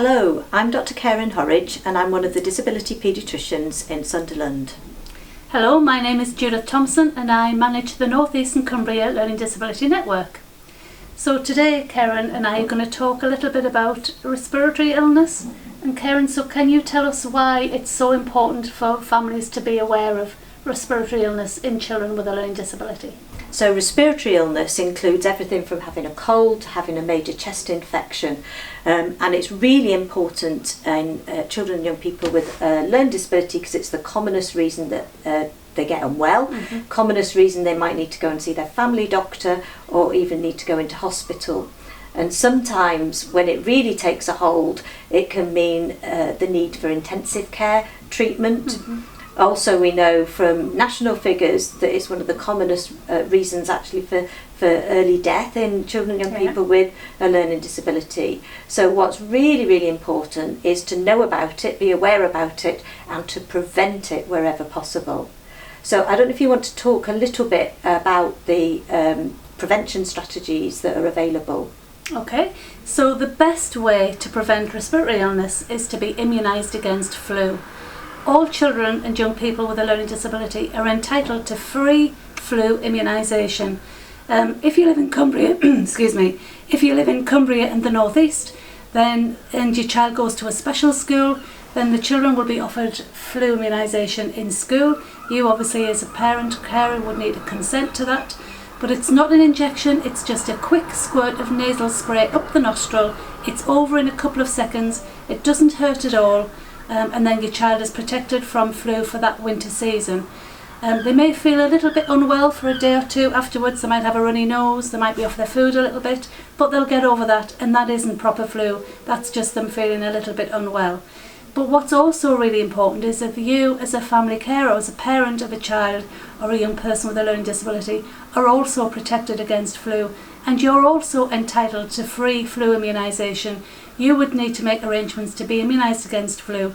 Hello, I'm Dr. Karen Horridge and I'm one of the disability paediatricians in Sunderland. Hello, my name is Judith Thompson and I manage the North Eastern Cumbria Learning Disability Network. So today Karen and I are going to talk a little bit about respiratory illness. And Karen, so can you tell us why it's so important for families to be aware of respiratory illness in children with a learning disability? So respiratory illness includes everything from having a cold to having a major chest infection, and it's really important in children and young people with a learning disability because it's the commonest reason that they get unwell, commonest reason they might need to go and see their family doctor or even need to go into hospital. And sometimes when it really takes a hold, it can mean the need for intensive care treatment. Also, we know from national figures that it's one of the commonest reasons actually for early death in children and young people with a learning disability. So what's really, really important is to know about it, be aware about it, and to prevent it wherever possible. So I don't know if you want to talk a little bit about the prevention strategies that are available. Okay, so the best way to prevent respiratory illness is to be immunised against flu. All children and young people with a learning disability are entitled to free flu immunisation. If you live in Cumbria, if you live in Cumbria and the North East, and your child goes to a special school, then the children will be offered flu immunisation in school. You obviously as a parent or carer would need to consent to that, but it's not an injection, it's just a quick squirt of nasal spray up the nostril. It's over in a couple of seconds, it doesn't hurt at all. And then your child is protected from flu for that winter season. They may feel a little bit unwell for a day or two afterwards. They might have a runny nose, they might be off their food a little bit, but they'll get over that, and that isn't proper flu, that's just them feeling a little bit unwell. But what's also really important is if you as a family carer, as a parent of a child or a young person with a learning disability are also protected against flu, and you're also entitled to free flu immunisation, you would need to make arrangements to be immunised against flu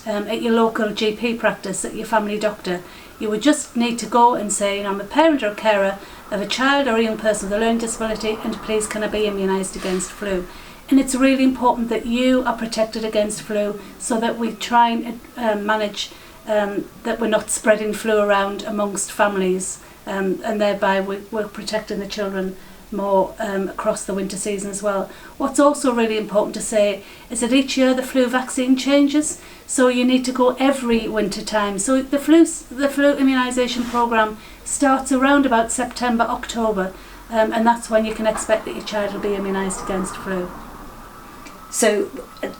at your local GP practice, at your family doctor. You would just need to go and say, I'm a parent or a carer of a child or a young person with a learning disability, and please can I be immunised against flu? And it's really important that you are protected against flu so that we try and manage that we're not spreading flu around amongst families, and thereby we're protecting the children more across the winter season as well. What's also really important to say is that each year the flu vaccine changes, so you need to go every winter time. So the flu immunisation programme starts around about September, October, and that's when you can expect that your child will be immunised against flu. So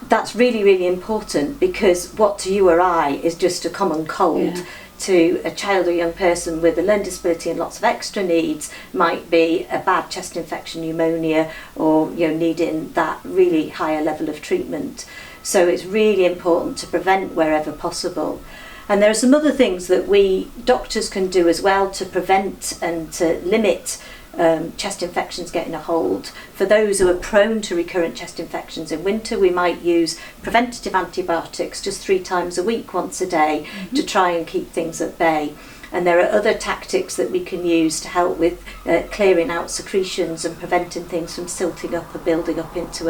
that's really, really important, because what to you or I is just a common cold, to a child or young person with a learning disability and lots of extra needs might be a bad chest infection, pneumonia, or needing that really higher level of treatment. So it's really important to prevent wherever possible. And there are some other things that we doctors can do as well to prevent and to limit chest infections getting a hold. For those who are prone to recurrent chest infections in winter, we might use preventative antibiotics just 3 times a week, once a day, to try and keep things at bay. And there are other tactics that we can use to help with clearing out secretions and preventing things from silting up or building up into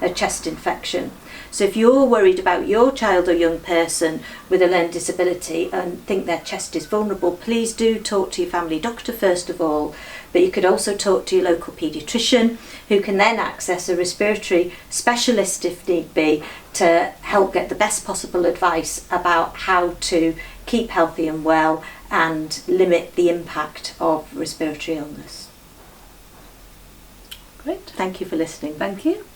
a chest infection. So if you're worried about your child or young person with a learning disability and think their chest is vulnerable, please do talk to your family doctor first of all, but you could also talk to your local paediatrician, who can then access a respiratory specialist if need be to help get the best possible advice about how to keep healthy and well and limit the impact of respiratory illness. Great. Thank you for listening. Thank you.